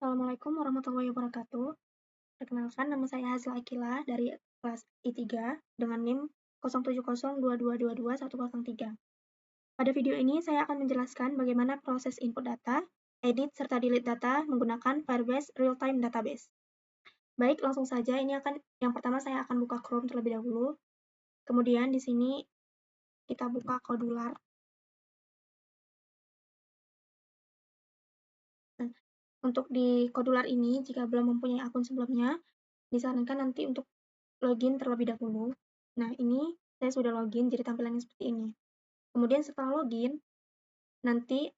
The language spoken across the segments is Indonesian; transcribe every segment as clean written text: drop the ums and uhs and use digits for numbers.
Assalamualaikum warahmatullahi wabarakatuh. Perkenalkan, nama saya Hasil Akila dari kelas I3 dengan NIM 0702222103. Pada video ini saya akan menjelaskan bagaimana proses input data, edit, serta delete data menggunakan Firebase Real-Time Database. Baik, langsung saja. Yang pertama saya akan buka Chrome terlebih dahulu. Kemudian di sini kita buka Kodular. Untuk di Kodular ini, jika belum mempunyai akun sebelumnya, disarankan nanti untuk login terlebih dahulu. Nah, ini saya sudah login, jadi tampilannya seperti ini. Kemudian setelah login, nanti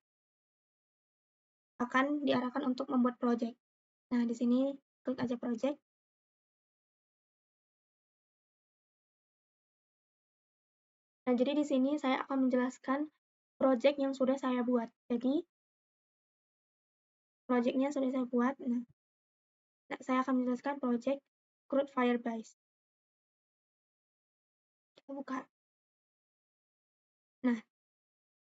akan diarahkan untuk membuat project. Nah, di sini klik aja project. Nah, jadi di sini saya akan menjelaskan project yang sudah saya buat. Jadi, projectnya sudah saya buat. Nah, saya akan menjelaskan project Crude Firebase. Kita buka. Nah,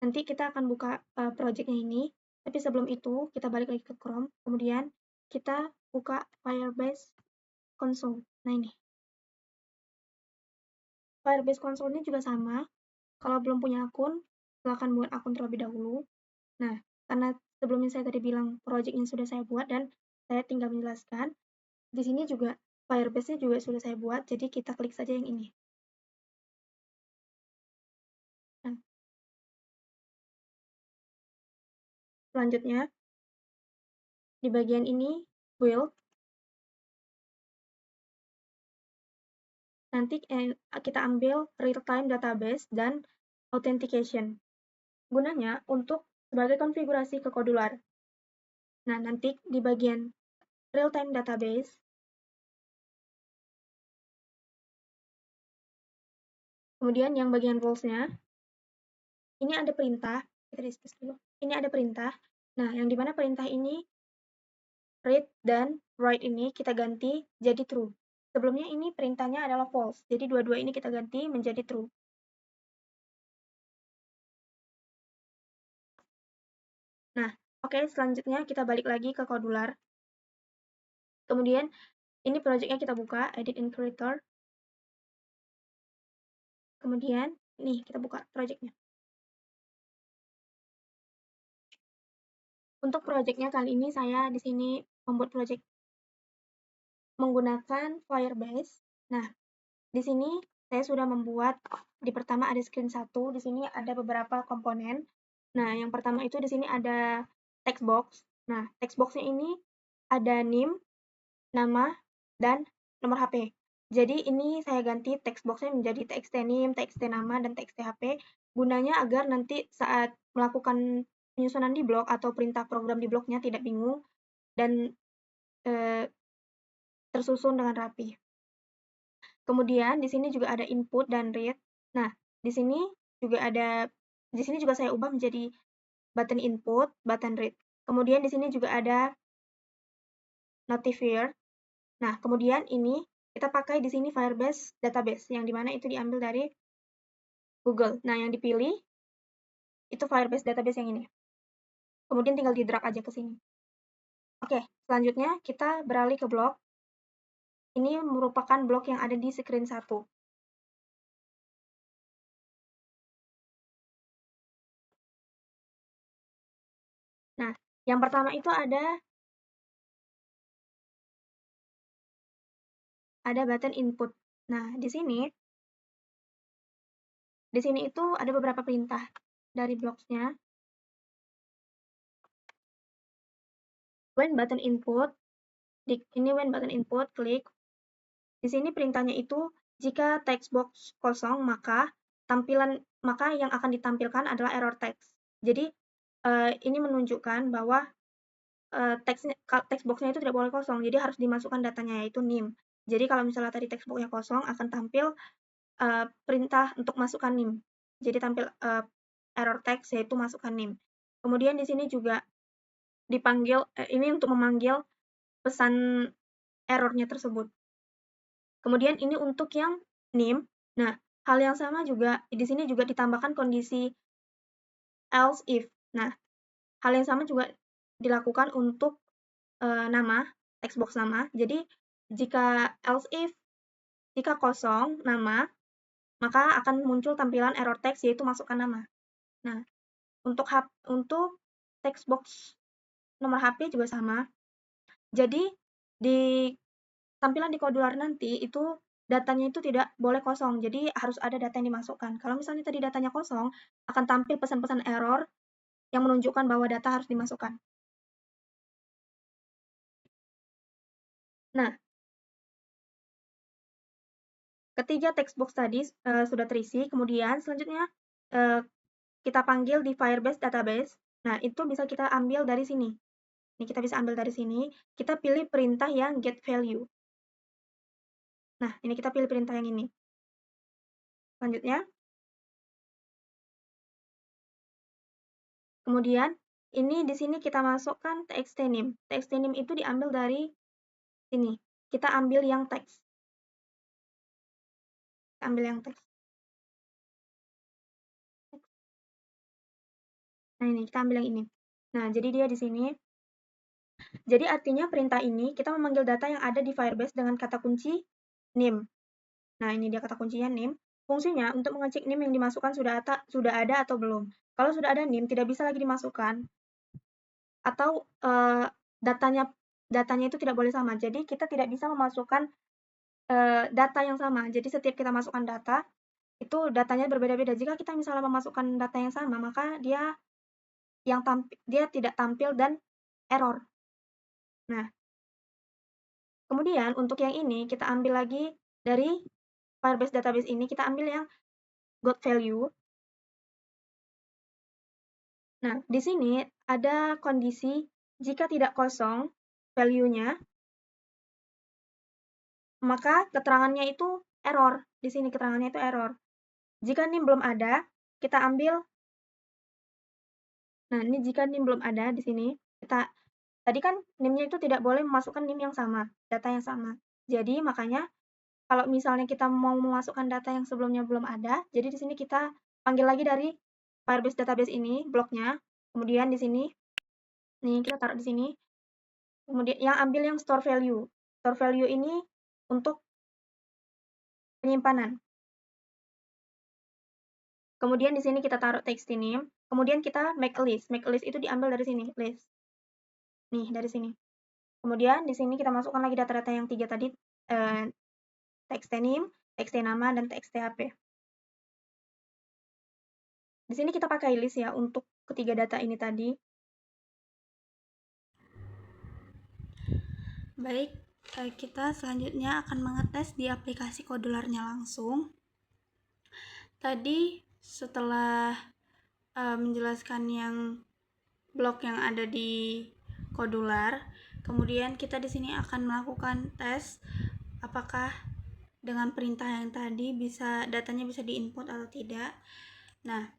nanti kita akan buka projectnya ini. Tapi sebelum itu, kita balik lagi ke Chrome. Kemudian, kita buka Firebase Console. Nah, ini. Firebase Console ini juga sama. Kalau belum punya akun, silakan buat akun terlebih dahulu. Nah, karena sebelumnya saya tadi bilang project-nya sudah saya buat dan saya tinggal menjelaskan, di sini juga Firebase-nya juga sudah saya buat, jadi kita klik saja yang ini. Nah, selanjutnya, di bagian ini, build. Nanti kita ambil real-time database dan authentication. Gunanya untuk sebagai konfigurasi ke Kodular. Nah, nanti di bagian real-time database, kemudian yang bagian rules-nya, ini ada perintah, kita discuss dulu. Ini ada perintah. Nah, yang dimana perintah ini, read dan write ini kita ganti jadi true. Sebelumnya ini perintahnya adalah false, jadi dua-dua ini kita ganti menjadi true. Nah, oke, selanjutnya kita balik lagi ke Kodular. Kemudian, ini project-nya kita buka, edit in creator. Kemudian, nih kita buka project-nya. Untuk project-nya kali ini saya di sini membuat project menggunakan Firebase. Nah, di sini saya sudah membuat, di pertama ada screen 1, di sini ada beberapa komponen. Nah, yang pertama itu di sini ada text box. Nah, text box-nya ini ada NIM, nama, dan nomor HP. Jadi ini saya ganti text box-nya menjadi TXT NIM, TXT nama, dan TXT HP. Gunanya agar nanti saat melakukan penyusunan di blok atau perintah program di bloknya tidak bingung dan tersusun dengan rapi. Kemudian di sini juga ada input dan read. Nah, di sini juga saya ubah menjadi button input, button read. Kemudian di sini juga ada notifier. Nah, kemudian ini kita pakai di sini Firebase database yang dimana itu diambil dari Google. Nah, yang dipilih itu Firebase database yang ini. Kemudian tinggal di drag aja ke sini. Oke, selanjutnya kita beralih ke blok. Ini merupakan blok yang ada di screen 1. Nah, yang pertama itu ada button input. Nah, di sini itu ada beberapa perintah dari blocks-nya. When button input, when button input, klik. Di sini perintahnya itu jika text box kosong, maka yang akan ditampilkan adalah error text. Jadi ini menunjukkan bahwa text box-nya itu tidak boleh kosong, jadi harus dimasukkan datanya yaitu NIM. Jadi kalau misalnya tadi text box-nya kosong, akan tampil perintah untuk masukkan NIM. Jadi tampil error text yaitu masukkan NIM. Kemudian di sini juga dipanggil, ini untuk memanggil pesan errornya tersebut. Kemudian ini untuk yang NIM. Nah, hal yang sama juga di sini juga ditambahkan kondisi else if. Nah, hal yang sama juga dilakukan untuk nama, text box nama. Jadi jika else if jika kosong nama, maka akan muncul tampilan error text yaitu masukkan nama. Nah, untuk text box nomor HP juga sama. Jadi di tampilan di Kodular nanti itu datanya itu tidak boleh kosong. Jadi harus ada data yang dimasukkan. Kalau misalnya tadi datanya kosong, akan tampil pesan-pesan error yang menunjukkan bahwa data harus dimasukkan. Nah, ketiga text box tadi sudah terisi, kemudian selanjutnya kita panggil di Firebase database. Nah, itu bisa kita ambil dari sini. Ini kita bisa ambil dari sini, kita pilih perintah yang get value. Nah, ini kita pilih perintah yang ini. Selanjutnya, kemudian ini di sini kita masukkan txt name. Txt name itu diambil dari sini. Kita ambil yang teks. Ambil yang teks. Nah, ini kita ambil yang ini. Nah, jadi dia di sini. Jadi artinya perintah ini kita memanggil data yang ada di Firebase dengan kata kunci name. Nah, ini dia kata kuncinya name. Fungsinya untuk mengecek name yang dimasukkan sudah ada atau belum. Kalau sudah ada name, tidak bisa lagi dimasukkan. Atau datanya itu tidak boleh sama. Jadi kita tidak bisa memasukkan data yang sama. Jadi setiap kita masukkan data, itu datanya berbeda-beda. Jika kita misalnya memasukkan data yang sama, maka dia tidak tampil dan error. Nah, kemudian untuk yang ini kita ambil lagi dari Firebase database ini, kita ambil yang got value. Nah, di sini ada kondisi jika tidak kosong value-nya, maka keterangannya itu error. Di sini keterangannya itu error. Jika name belum ada, kita ambil. Nah, ini jika name belum ada di sini, tadi kan name-nya itu tidak boleh memasukkan name yang sama, data yang sama. Jadi makanya kalau misalnya kita mau memasukkan data yang sebelumnya belum ada, jadi di sini kita panggil lagi dari Firebase database ini bloknya. Kemudian di sini nih kita taruh di sini. Kemudian yang ambil yang store value. Store value ini untuk penyimpanan. Kemudian di sini kita taruh text name. Kemudian kita make a list. Make a list itu diambil dari sini, list. Nih, dari sini. Kemudian di sini kita masukkan lagi data-data yang 3 tadi, txt name, txt nama, dan txt HP. Di sini kita pakai list ya untuk ketiga data ini tadi. Baik, kita selanjutnya akan mengetes di aplikasi Kodularnya langsung. Tadi setelah menjelaskan yang blok yang ada di Kodular, kemudian kita di sini akan melakukan tes apakah dengan perintah yang tadi datanya bisa diinput atau tidak. Nah,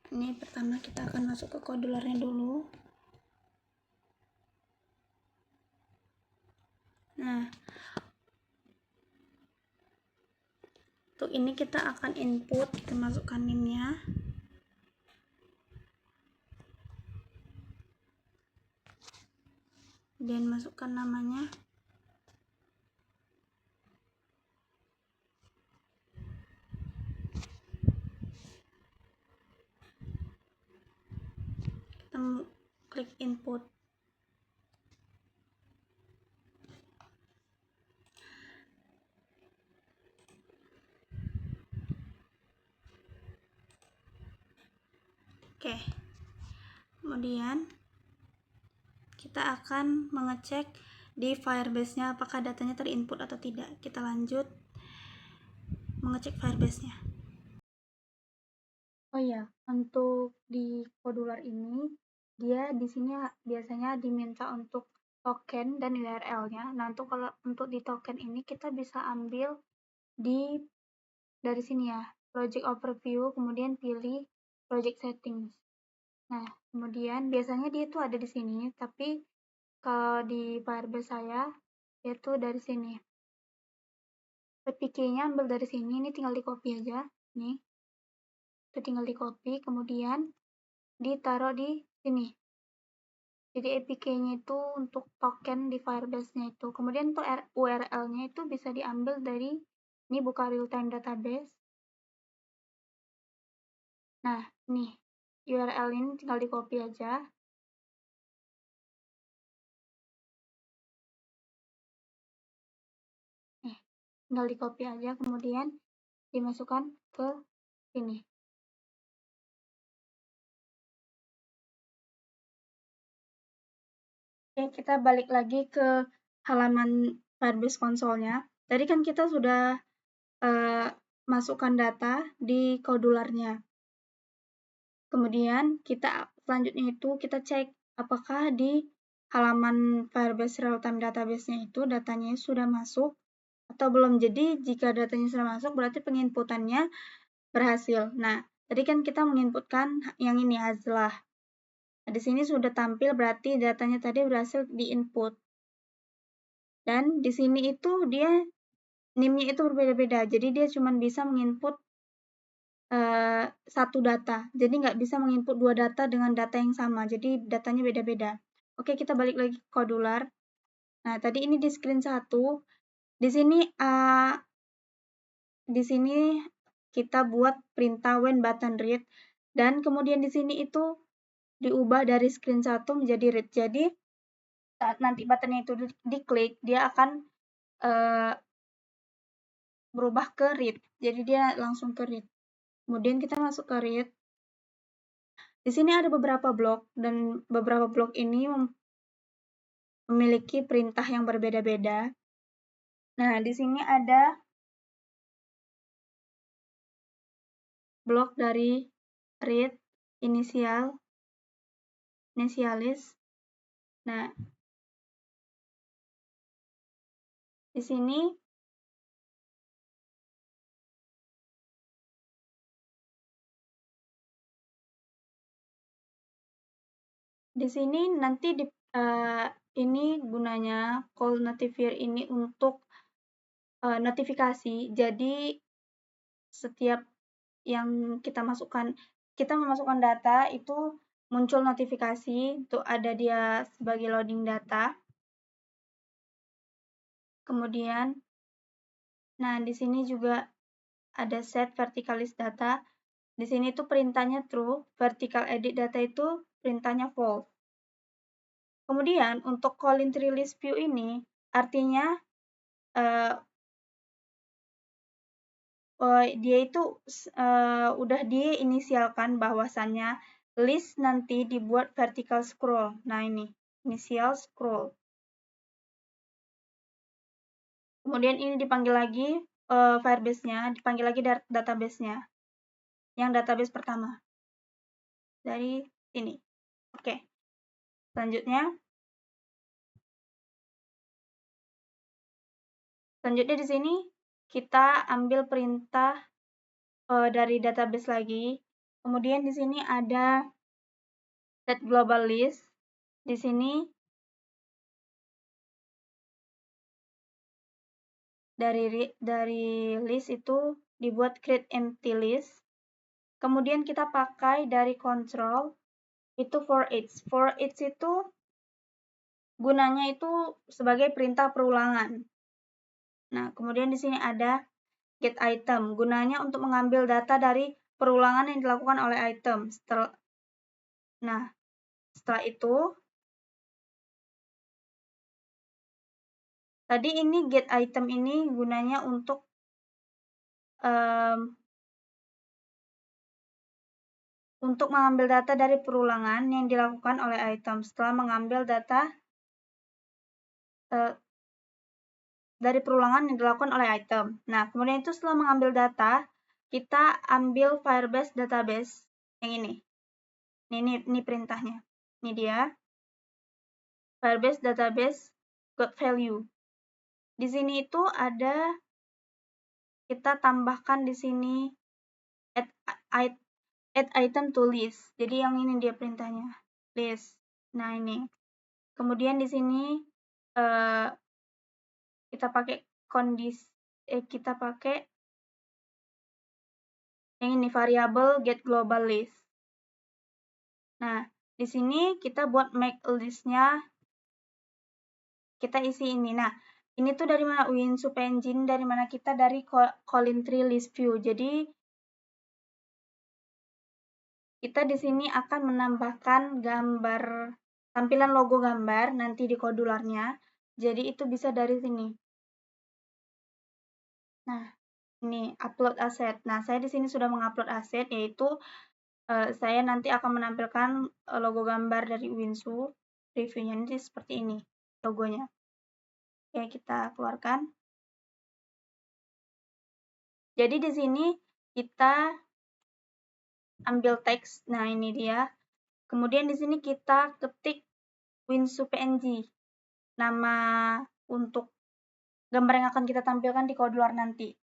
ini pertama kita akan masuk ke Kodularnya dulu. Nah, untuk ini kita akan input, kita masukkan name-nya. Dan masukkan namanya. Kita klik input. Oke. Kemudian kita akan mengecek di Firebase-nya apakah datanya terinput atau tidak. Kita lanjut mengecek Firebase-nya. Oh iya, untuk di Kodular ini dia di sini biasanya diminta untuk token dan URL-nya. Nah, untuk di token ini kita bisa ambil dari sini ya, project overview, kemudian pilih project settings. Nah, kemudian biasanya dia itu ada di sini, tapi kalau di Firebase saya itu dari sini. PPK-nya ambil dari sini, ini tinggal di copy aja, nih. itu tinggal di copy, kemudian ditaruh di sini. Jadi APK-nya itu untuk token di Firebase-nya itu. Kemudian untuk URL-nya itu bisa diambil dari, ini buka real-time database. Nah, nih, URL ini tinggal di copy aja. Nih, tinggal di copy aja, kemudian dimasukkan ke sini. Oke, kita balik lagi ke halaman Firebase konsol-nya. Tadi kan kita sudah masukkan data di kodularnya. Kemudian kita selanjutnya itu kita cek apakah di halaman Firebase Real-Time Database-nya itu datanya sudah masuk atau belum. Jadi jika datanya sudah masuk berarti penginputannya berhasil. Nah, tadi kan kita menginputkan yang ini Hazlah. Nah, di sini sudah tampil berarti datanya tadi berhasil diinput. Dan di sini itu dia NIM-nya itu berbeda-beda. Jadi dia cuma bisa menginput satu data. Jadi nggak bisa menginput dua data dengan data yang sama. Jadi datanya beda-beda. Oke, kita balik lagi ke kodular. Nah, tadi ini di screen 1. Di sini kita buat perintah when button read dan kemudian di sini itu diubah dari screen 1 menjadi read. Jadi saat nanti buttonnya itu diklik, dia akan berubah ke read. Jadi dia langsung ke read. Kemudian kita masuk ke read. Di sini ada beberapa blok dan beberapa blok ini memiliki perintah yang berbeda-beda. Nah, di sini ada blok dari read, initialize. Nah, di sini nanti ini gunanya call notifier ini untuk notifikasi. Jadi setiap yang kita memasukkan data itu muncul notifikasi untuk ada dia sebagai loading data. Kemudian, nah di sini juga ada set vertical list data. Di sini tuh perintahnya true, vertical edit data itu perintahnya false. Kemudian untuk call entry list view ini artinya dia itu udah diinisialkan bahwasannya list nanti dibuat vertical scroll. Nah ini, initial scroll. Kemudian ini dipanggil lagi Firebase-nya, dipanggil lagi database-nya. Yang database pertama. Dari ini. Oke. Selanjutnya di sini kita ambil perintah dari database lagi. Kemudian di sini ada set global list. Di sini dari list itu dibuat create empty list. Kemudian kita pakai dari control itu for each. For each itu gunanya itu sebagai perintah perulangan. Nah, kemudian di sini ada get item. Gunanya untuk mengambil data dari perulangan yang dilakukan oleh item. Setelah itu, tadi ini get item ini gunanya untuk mengambil data dari perulangan yang dilakukan oleh item. Setelah mengambil data dari perulangan yang dilakukan oleh item. Nah, kemudian itu setelah mengambil data, kita ambil Firebase database yang ini. Ini perintahnya. Ini dia. Firebase database got value. Di sini itu ada kita tambahkan di sini add item to list. Jadi yang ini dia perintahnya. List. Nah, ini. Kemudian di sini kita pakai Yang ini variabel get global list. Nah, di sini kita buat make a list-nya, kita isi ini. Nah, ini tuh dari mana? WinSoup Engine, dari mana kita? Dari Colin Tree List View. Jadi, kita di sini akan menambahkan gambar, tampilan logo gambar nanti di kodularnya. Jadi, itu bisa dari sini. Nah, ini upload aset. Nah, saya di sini sudah mengupload aset, yaitu saya nanti akan menampilkan logo gambar dari WinSoup. Reviewnya nanti seperti ini logonya. Oke, kita keluarkan. Jadi di sini kita ambil teks. Nah, ini dia. Kemudian di sini kita ketik WinSoup PNG. Nama untuk gambar yang akan kita tampilkan di kodular nanti.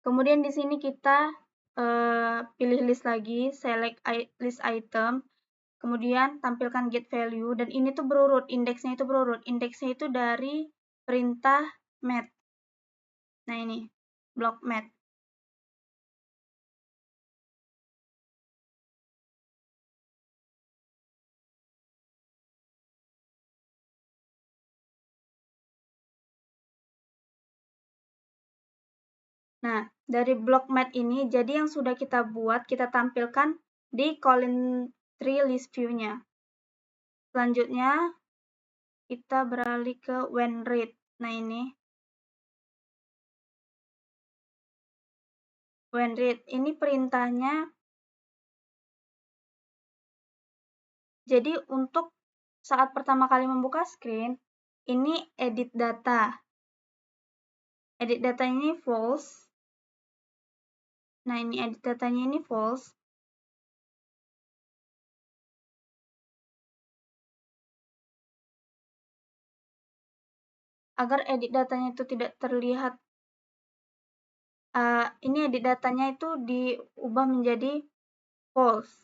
Kemudian di sini kita pilih list lagi, select list item. Kemudian tampilkan get value, dan ini tuh berurut, indeksnya itu berurut. Indeksnya itu dari perintah mat. Nah, ini block mat. Nah, dari block mat ini, jadi yang sudah kita buat, kita tampilkan di Colin Tree List View-nya. Selanjutnya, kita beralih ke when read. Nah, ini. When read, ini perintahnya. Jadi, untuk saat pertama kali membuka screen, ini edit data. Edit data ini false. Nah, ini edit datanya ini false. Agar edit datanya itu tidak terlihat, ini edit datanya itu diubah menjadi false.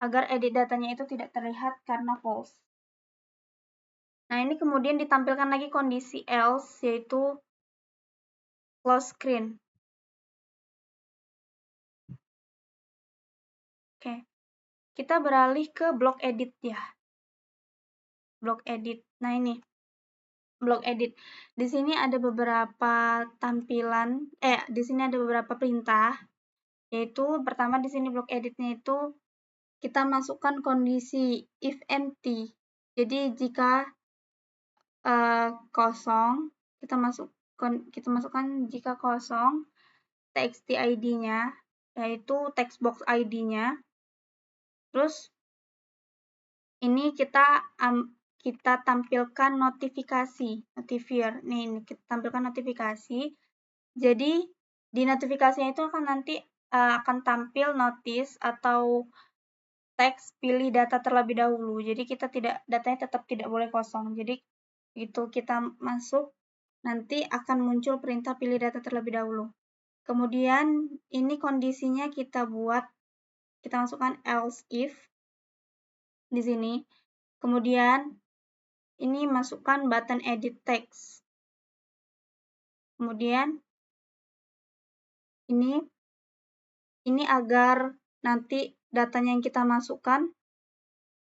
Agar edit datanya itu tidak terlihat karena false. Nah, ini kemudian ditampilkan lagi kondisi else, yaitu close screen. Oke, kita beralih ke block edit ya. Block edit. Nah, ini block edit. Di sini ada beberapa tampilan, di sini ada beberapa perintah, yaitu pertama di sini block editnya itu kita masukkan kondisi if empty. Jadi jika kosong, kita masukkan jika kosong txt id-nya, yaitu text box id-nya. Terus ini kita tampilkan notifikasi, notifier. Nih, kita tampilkan notifikasi. Jadi di notifikasinya itu akan nanti akan tampil notice atau teks pilih data terlebih dahulu. Jadi datanya tetap tidak boleh kosong. Jadi itu kita masuk, nanti akan muncul perintah pilih data terlebih dahulu. Kemudian ini kondisinya kita masukkan else if di sini. Kemudian ini masukkan button edit text. Kemudian ini agar nanti datanya yang kita masukkan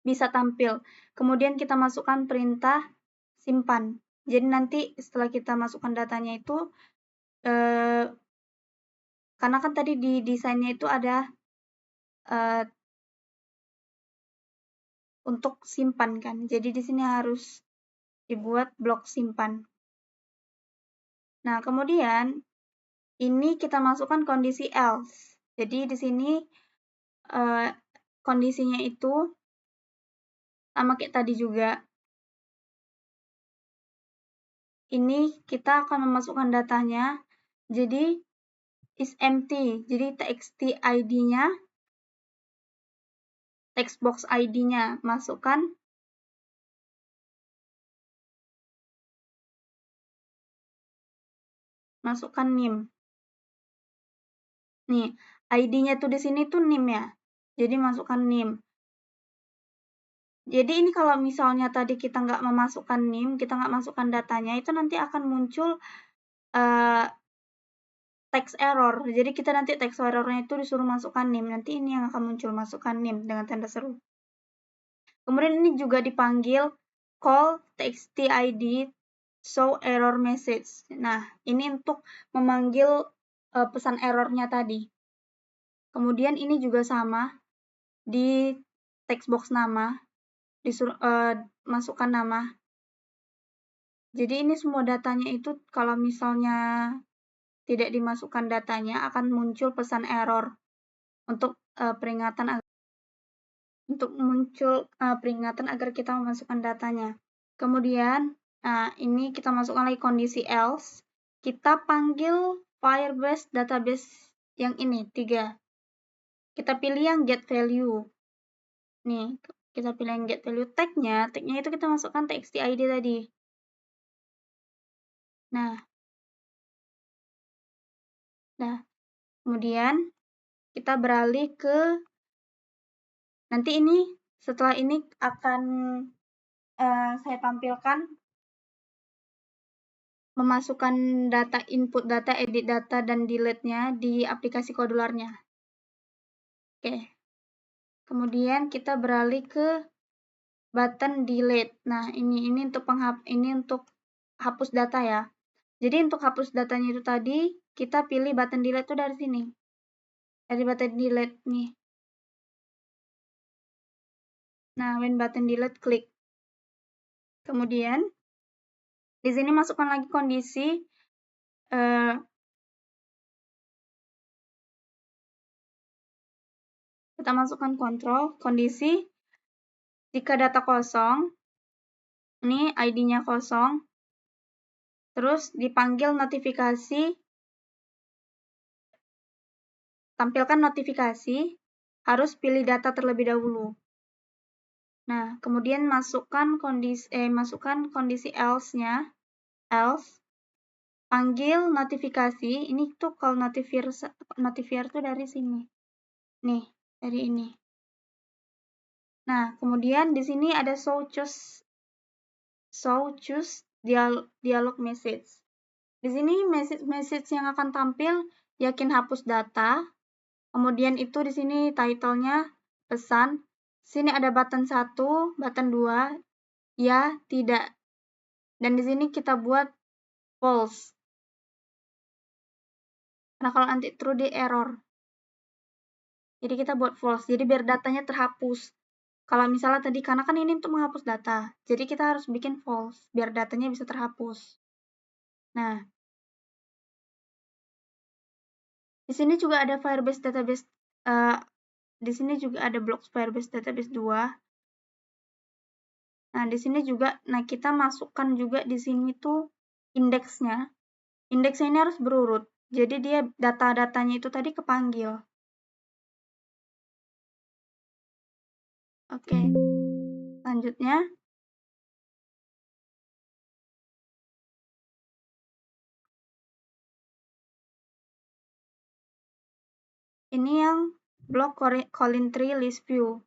bisa tampil. Kemudian kita masukkan perintah simpan. Jadi nanti setelah kita masukkan datanya itu, karena kan tadi di desainnya itu ada untuk simpan kan. Jadi di sini harus dibuat blok simpan. Nah, kemudian ini kita masukkan kondisi else. Jadi di sini kondisinya itu sama kayak tadi juga. Ini kita akan memasukkan datanya. Jadi is empty. Jadi txt id-nya, text box id-nya masukkan nim. Nih, id-nya tuh di sini tuh nim ya. Jadi masukkan nim. Jadi ini kalau misalnya tadi kita nggak memasukkan nim, kita nggak masukkan datanya, itu nanti akan muncul text error. Jadi kita nanti text errornya itu disuruh masukkan name. Nanti ini yang akan muncul, masukkan name dengan tanda seru. Kemudian ini juga dipanggil call txt_id show error message. Nah, ini untuk memanggil pesan errornya tadi. Kemudian ini juga sama, di text box nama, disuruh masukkan nama. Jadi ini semua datanya itu kalau misalnya tidak dimasukkan datanya akan muncul pesan error untuk peringatan agar kita memasukkan datanya. Kemudian, ini kita masukkan lagi kondisi else. Kita panggil Firebase database yang ini 3. Kita pilih yang get value. Nih, kita pilih yang get value tag-nya itu kita masukkan txt_id tadi. Nah, kemudian kita beralih ke nanti ini setelah ini akan saya tampilkan memasukkan data input data, edit data, dan delete-nya di aplikasi Kodularnya. Oke. Kemudian kita beralih ke button delete. Nah, ini untuk hapus data ya. Jadi untuk hapus datanya itu tadi, kita pilih button delete itu dari sini. Dari button delete nih. Nah, when button delete, klik. Kemudian, di sini masukkan lagi kondisi kita masukkan kontrol, kondisi jika data kosong, ini ID-nya kosong, terus dipanggil notifikasi, tampilkan notifikasi, harus pilih data terlebih dahulu. Nah, kemudian masukkan kondisi else-nya, else, panggil notifikasi, ini tuh kalau notifier tuh dari sini. Nih, dari ini. Nah, kemudian di sini ada show choose dialog message. Di sini message yang akan tampil yakin hapus data. Kemudian itu di sini title-nya pesan. Sini ada button 1, button 2, ya, tidak. Dan di sini kita buat false. Karena kalau nanti true di error. Jadi kita buat false. Jadi biar datanya terhapus. Kalau misalnya tadi, karena kan ini untuk menghapus data. Jadi kita harus bikin false biar datanya bisa terhapus. Nah, di sini juga ada Firebase database. Di sini juga ada blocks Firebase database 2. Nah, di sini juga, kita masukkan juga di sini tuh indeksnya. Indeksnya ini harus berurut. Jadi dia data-datanya itu tadi kepanggil. Oke. Selanjutnya, ini yang blok calling tree list view.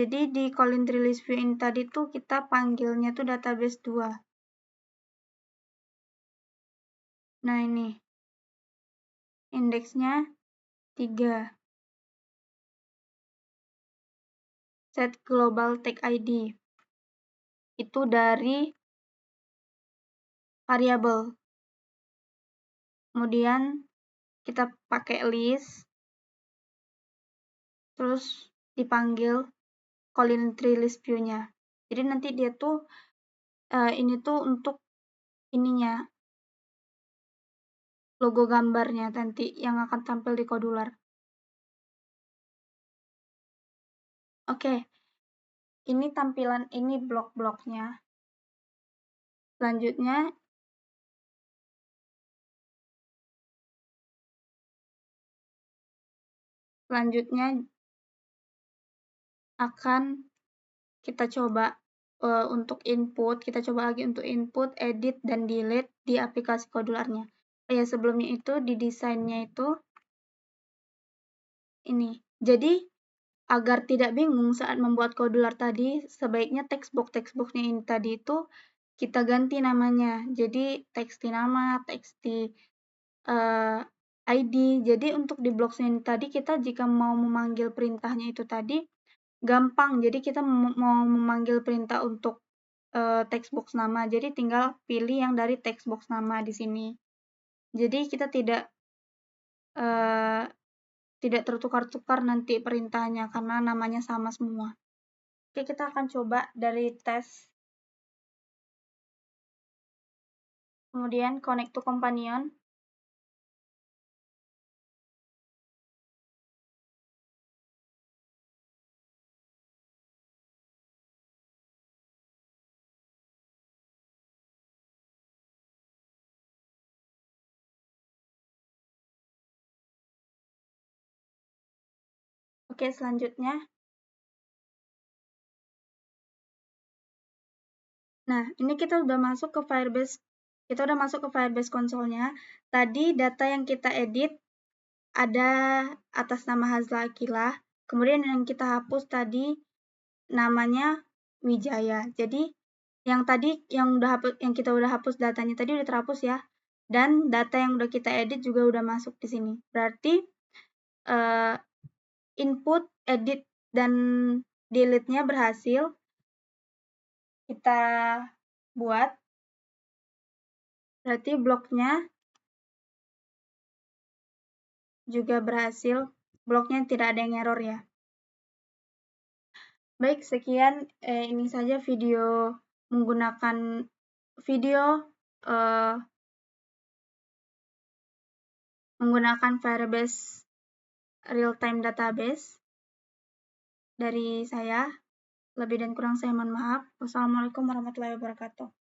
Jadi di calling tree list view ini tadi tuh kita panggilnya tuh database 2. Nah, ini. Indeksnya 3. Set global tag ID. Itu dari variabel. Kemudian kita pakai list, terus dipanggil calling tree list view-nya. Jadi nanti dia tuh ini tuh untuk ininya, logo gambarnya nanti yang akan tampil di Kodular. Oke, ini tampilan ini blok-bloknya. Selanjutnya, akan kita coba untuk input, kita coba lagi untuk input, edit, dan delete di aplikasi Kodularnya. Ya, sebelumnya itu di desainnya itu ini. Jadi, agar tidak bingung saat membuat Kodular tadi, sebaiknya textbox-nya ini tadi itu kita ganti namanya. Jadi, txt nama, txt ID. Jadi untuk di blockchain tadi kita jika mau memanggil perintahnya itu tadi gampang. Jadi kita mau memanggil perintah untuk text box nama. Jadi tinggal pilih yang dari text box nama di sini. Jadi kita tidak tertukar-tukar nanti perintahnya karena namanya sama semua. Oke, kita akan coba dari tes. Kemudian connect to companion. Oke, selanjutnya. Nah, ini kita udah masuk ke Firebase. Kita udah masuk ke Firebase Console-nya. Tadi data yang kita edit ada atas nama Hazla Akilah. Kemudian yang kita hapus tadi namanya Wijaya. Jadi yang tadi yang kita udah hapus datanya tadi udah terhapus ya. Dan data yang udah kita edit juga udah masuk di sini. Berarti input, edit, dan delete-nya berhasil kita buat. Berarti bloknya juga berhasil. Bloknya tidak ada yang error ya. Baik, sekian ini saja video menggunakan Firebase Real-Time Database dari saya. Lebih dan kurang saya mohon maaf. Wassalamualaikum warahmatullahi wabarakatuh.